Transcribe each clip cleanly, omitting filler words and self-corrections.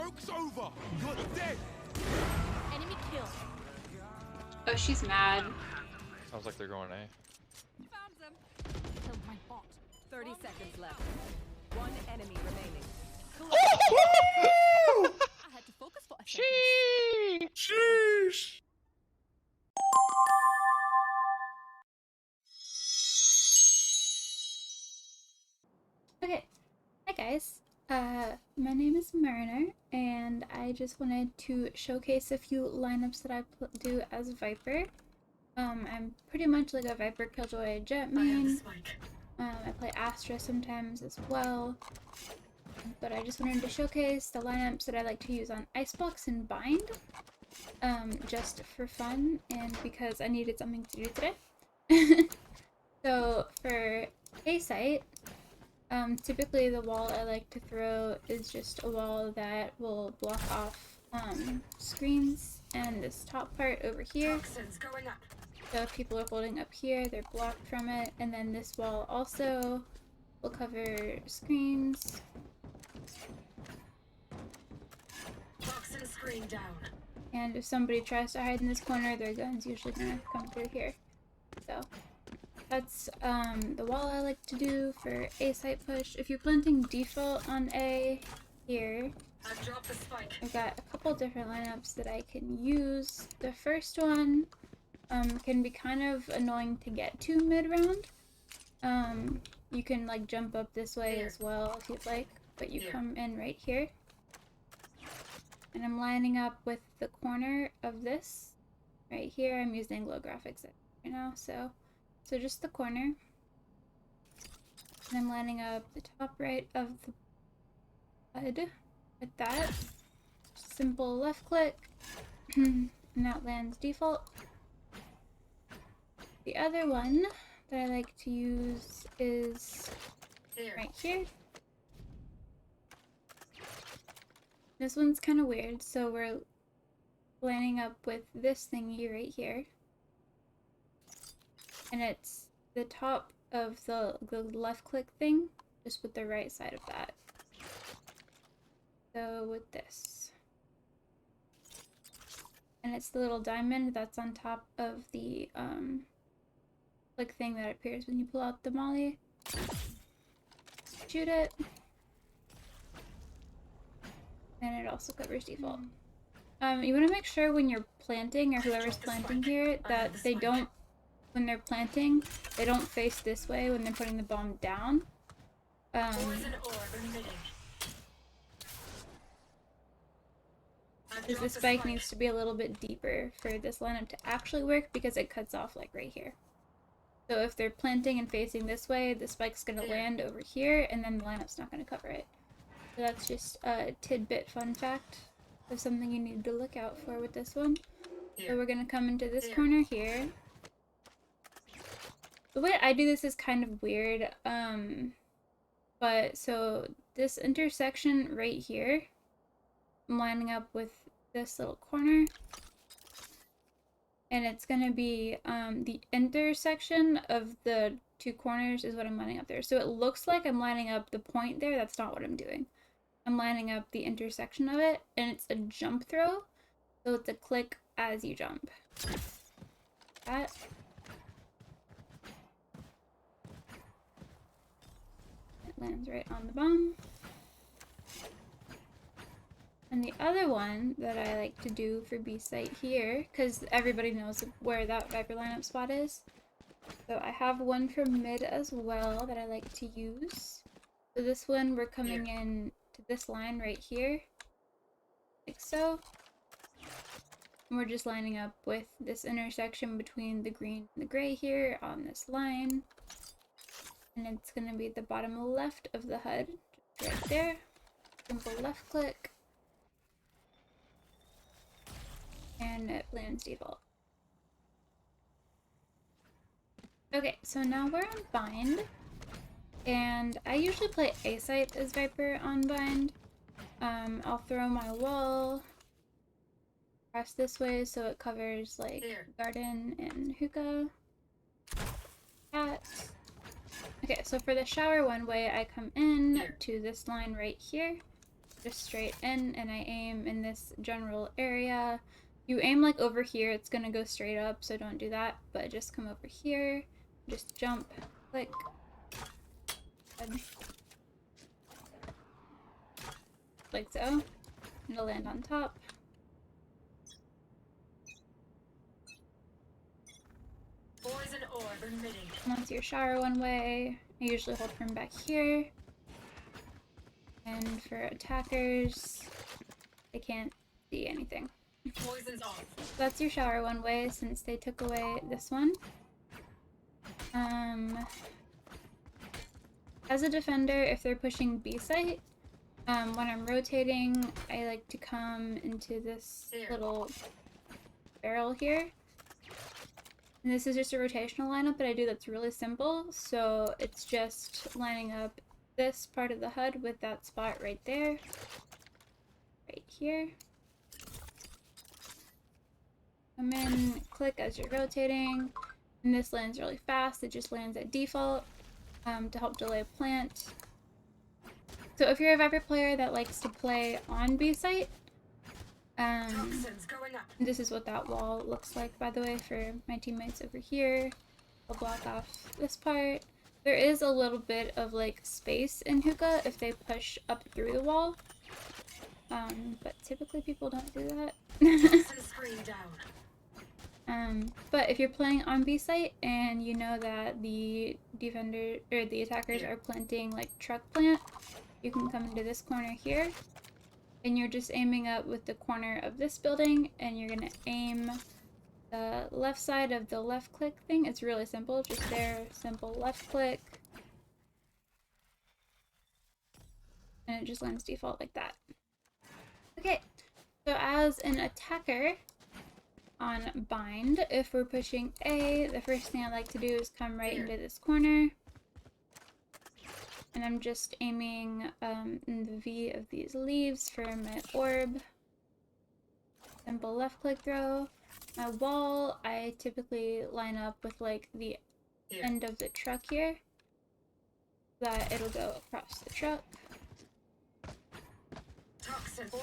Joke's over. You're dead. Enemy kill. Oh, she's mad. Sounds like they're going A. Found them. Killed my bot. 30 seconds left. One enemy remaining. I had to focus for a second. Sheesh. Okay, hi guys. My name is Mariner, and I just wanted to showcase a few lineups that I do as Viper. I'm pretty much like a Viper Killjoy Jet main. I play Astra sometimes as well. But I just wanted to showcase the lineups that I like to use on Icebox and Bind. Just for fun and because I needed something to do today. So for A site, typically the wall I like to throw is just a wall that will block off screens and this top part over here. So if people are holding up here, they're blocked from it, and then this wall also will cover screens. Toxin screen down. And if somebody tries to hide in this corner, their gun's usually gonna come through here. So that's the wall I like to do for A site push. If you're planting default on A here, I've dropped the spike. I've got a couple different lineups that I can use. The first one can be kind of annoying to get to mid-round. You can like jump up this way as well if you'd like, but you come in right here. And I'm lining up with the corner of this right here. I'm using low graphics right now, so just the corner. And I'm lining up the top right of the HUD like that. Simple left click, and that lands default. The other one that I like to use is right here. This one's kind of weird, so we're lining up with this thingy right here. And it's the top of the left click thing, just with the right side of that. So with this. And it's the little diamond that's on top of the click thing that appears when you pull out the molly. Shoot it. And it also covers default. You want to make sure when you're planting, or whoever's planting here, that they don't, when they're planting, they don't face this way when they're putting the bomb down. Because this spike needs to be a little bit deeper for this lineup to actually work, because it cuts off like right here. So if they're planting and facing this way, the spike's going to land over here, and then the lineup's not going to cover it. So that's just a tidbit fun fact of something you need to look out for with this one. So we're going to come into this corner here. The way I do this is kind of weird, but so this intersection right here, I'm lining up with this little corner. And it's going to be the intersection of the two corners is what I'm lining up there. So it looks like I'm lining up the point there. That's not what I'm doing. I'm lining up the intersection of it, and it's a jump throw. So it's a click as you jump. That. It lands right on the bomb. And the other one that I like to do for B site here, because everybody knows where that Viper lineup spot is. So I have one for mid as well that I like to use. So this one, we're coming in to this line right here, like so. And we're just lining up with this intersection between the green and the gray here on this line. And it's going to be the bottom left of the HUD, just right there. Simple left click. And it lands default. Okay, so now we're on Bind. And I usually play A site as Viper on Bind. I'll throw my wall across this way so it covers like garden and hookah. Cat. Okay, so for the shower one way, I come in to this line right here. just straight in, and I aim in this general area. You aim like over here, it's gonna go straight up, so don't do that, but just come over here, just jump, click. Good. Like so. It'll land on top. Poison orb emitting. Once your shower one way, I usually hold from back here. And for attackers, they can't see anything. Poison's off. That's your shower one way since they took away this one. As a defender, if they're pushing B site, when I'm rotating, I like to come into this little barrel here. And this is just a rotational lineup that I do that's really simple. So it's just lining up this part of the HUD with that spot right there. Right here. Come in, click as you're rotating. And this lands really fast. It just lands at default to help delay plant. So if you're a Viper player that likes to play on B site, this is what that wall looks like, by the way, for my teammates over here. I'll block off this part. There is a little bit of like space in hookah if they push up through the wall, but typically people don't do that. But if you're playing on B site and you know that the defender or the attackers are planting like truck plant, you can come into this corner here, and you're just aiming up with the corner of this building, and you're gonna aim the left side of the left click thing. It's really simple, just there, simple left click, and it just lands default like that. Okay, so as an attacker on bind, if we're pushing A, the first thing I like to do is come right into this corner. And I'm just aiming in the V of these leaves for my orb. Simple left click throw. My wall, I typically line up with like the end of the truck here. So that it'll go across the truck.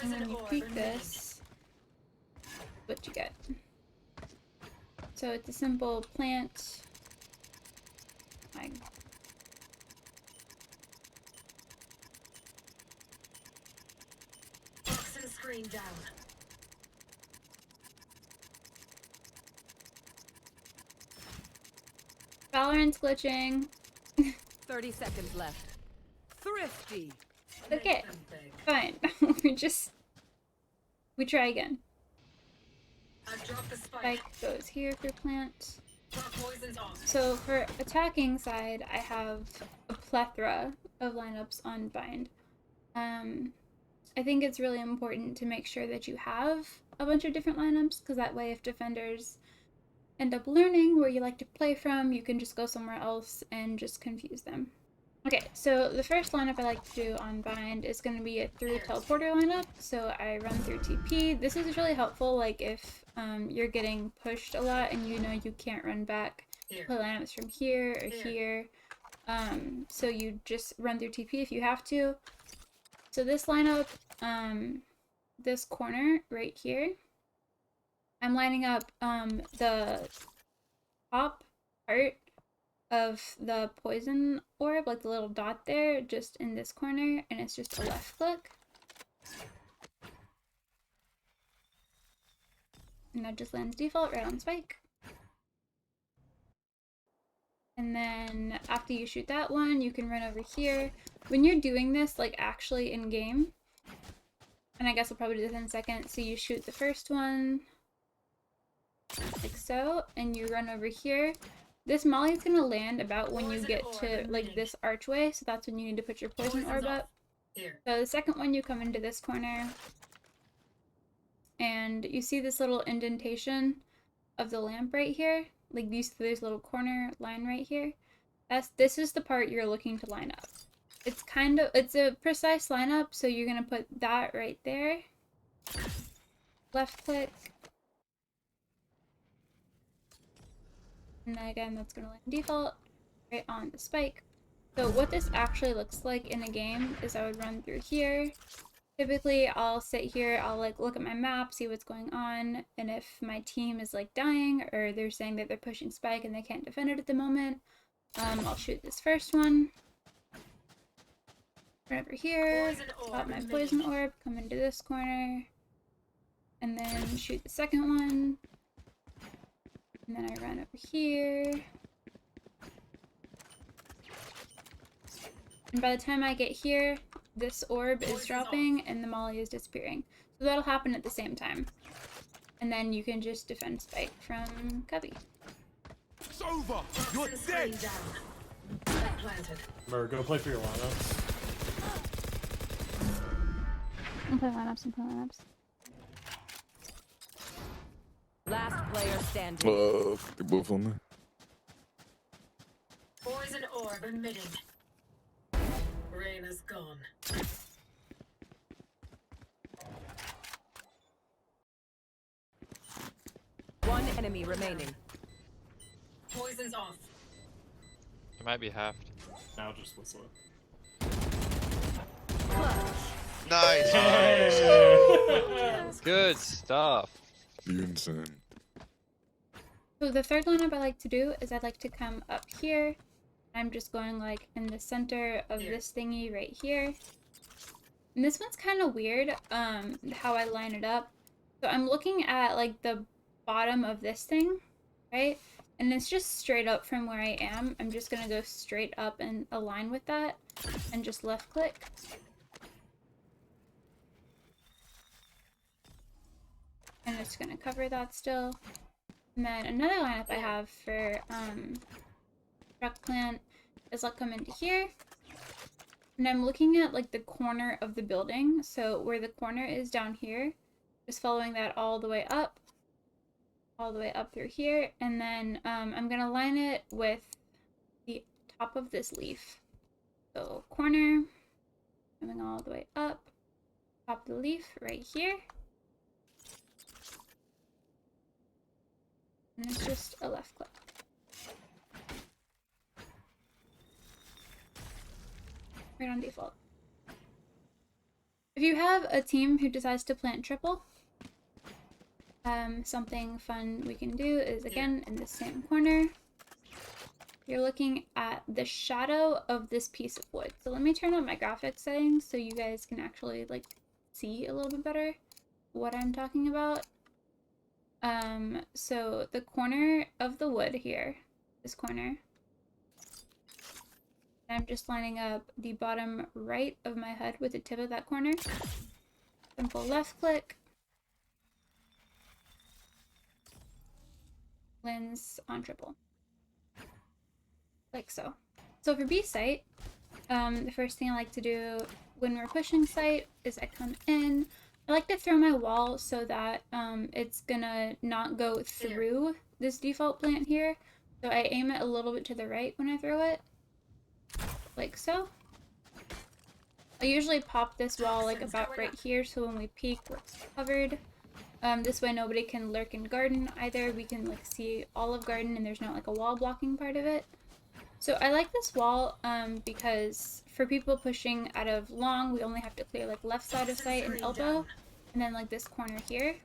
And when you peek this, what you get. So it's a simple plant. Screen down. Valorant's glitching. 30 seconds left. Thrifty. Okay, fine. we try again. I've dropped the Spike goes here for plant. Poison's off. So for attacking side, I have a plethora of lineups on bind. I think it's really important to make sure that you have a bunch of different lineups, because that way if defenders end up learning where you like to play from, you can just go somewhere else and just confuse them. Okay, so the first lineup I like to do on bind is going to be a through teleporter lineup. So I run through TP. This is really helpful, like if you're getting pushed a lot and you know you can't run back, play lineups from here or here. So you just run through TP if you have to. So this lineup, this corner right here, I'm lining up the top part of the poison orb, like the little dot there, just in this corner, and it's just a left click. And that just lands default right on spike. And then after you shoot that one, you can run over here. When you're doing this, like actually in game, and I guess I'll probably do this in a second, so you shoot the first one, like so, and you run over here. This molly is gonna land about when you get to like this archway, so that's when you need to put your poison orb up. So the second one, you come into this corner, and you see this little indentation of the lamp right here. Like there's a little corner line right here. This is the part you're looking to line up. It's a precise lineup, so you're gonna put that right there. Left click. And then again, that's gonna land default right on the spike. So what this actually looks like in a game is I would run through here, Typically, I'll sit here, I'll like look at my map, see what's going on, and if my team is like dying or they're saying that they're pushing spike and they can't defend it at the moment, I'll shoot this first one. Run over here, pop my poison orb, come into this corner, and then shoot the second one. And then I run over here. And by the time I get here, this orb is dropping and the molly is disappearing. So that'll happen at the same time. And then you can just defend spike from Cubby. It's over! You're dead! Mer, go play for your lineups. I'm playing lineups. Last player standing. They're both on there. Poison orb emitted. Rain is gone. One enemy remaining. Poison's off. It might be halved. Now just whistle it. Nice. Good stuff. You insane. So the third lineup I like to do is I'd like to come up here. I'm just going like in the center of this thingy right here. And this one's kind of weird, how I line it up. So I'm looking at like the bottom of this thing, right? And it's just straight up from where I am. I'm just gonna go straight up and align with that and just left click. I'm just gonna cover that still. And then another lineup I have for truck plant is I'll come into here. And I'm looking at like the corner of the building. So where the corner is down here, just following that all the way up through here. And then I'm gonna line it with the top of this leaf. So corner, coming all the way up, top of the leaf right here. And it's just a left click. Right on default. If you have a team who decides to plant triple, something fun we can do is, again, in the same corner, you're looking at the shadow of this piece of wood. So let me turn on my graphics settings so you guys can actually like see a little bit better what I'm talking about. So the corner of the wood here, this corner, I'm just lining up the bottom right of my HUD with the tip of that corner. Simple left click. Lens on triple. Like so. So for B site, the first thing I like to do when we're pushing site is I come in. I like to throw my wall so that it's gonna not go through this default plant here. So I aim it a little bit to the right when I throw it. Like so. I usually pop this wall like about right here so when we peek we're covered. This way nobody can lurk in garden either. We can like see all of garden and there's not like a wall blocking part of it. So I like this wall because for people pushing out of long, we only have to clear like left side of sight and elbow, and then like this corner here.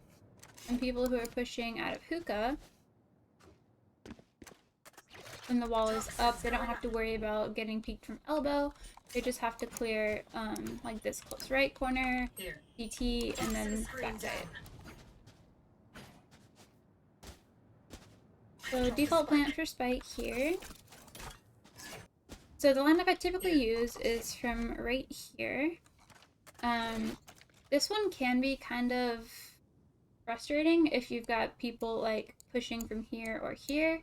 And people who are pushing out of hookah, when the wall is up, they don't have to worry about getting peeked from elbow. They just have to clear like this close right corner, DT, and then backside. So default plant for spike here. So the lineup I typically use is from right here. This one can be kind of frustrating if you've got people like pushing from here or here.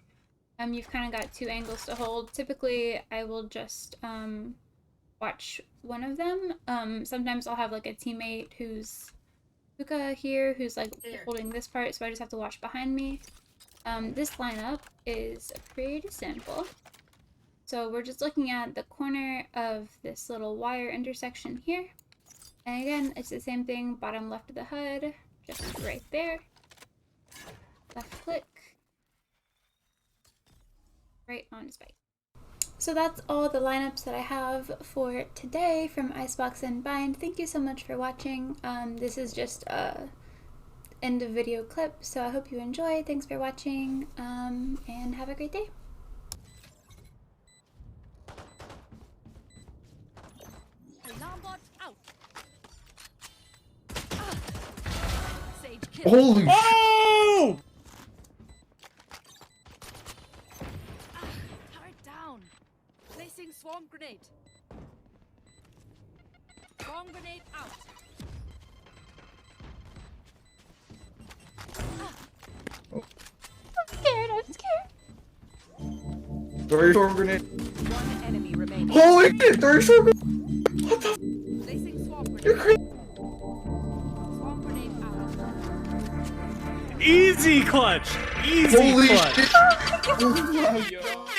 You've kind of got two angles to hold. Typically, I will just watch one of them. Sometimes I'll have like a teammate who's hookah here, who's like holding this part, so I just have to watch behind me. This lineup is pretty simple. So we're just looking at the corner of this little wire intersection here. And again, it's the same thing, bottom left of the HUD, just right there. Left click. Right on spike. So that's all the lineups that I have for today from Icebox and Bind. Thank you so much for watching. This is just a end of video clip, so I hope you enjoy. Thanks for watching, and have a great day. Alarm bot out. Sage kill. Holy Oh! Turret down. Placing swarm grenade. Swarm grenade out. I'm scared, I'm scared. Throw storm grenade. One enemy remaining. Holy shit, throw storm grenade. Placing swarm grenade. Swarm grenade out. Easy clutch! Easy Holy clutch! shit. Oh my god.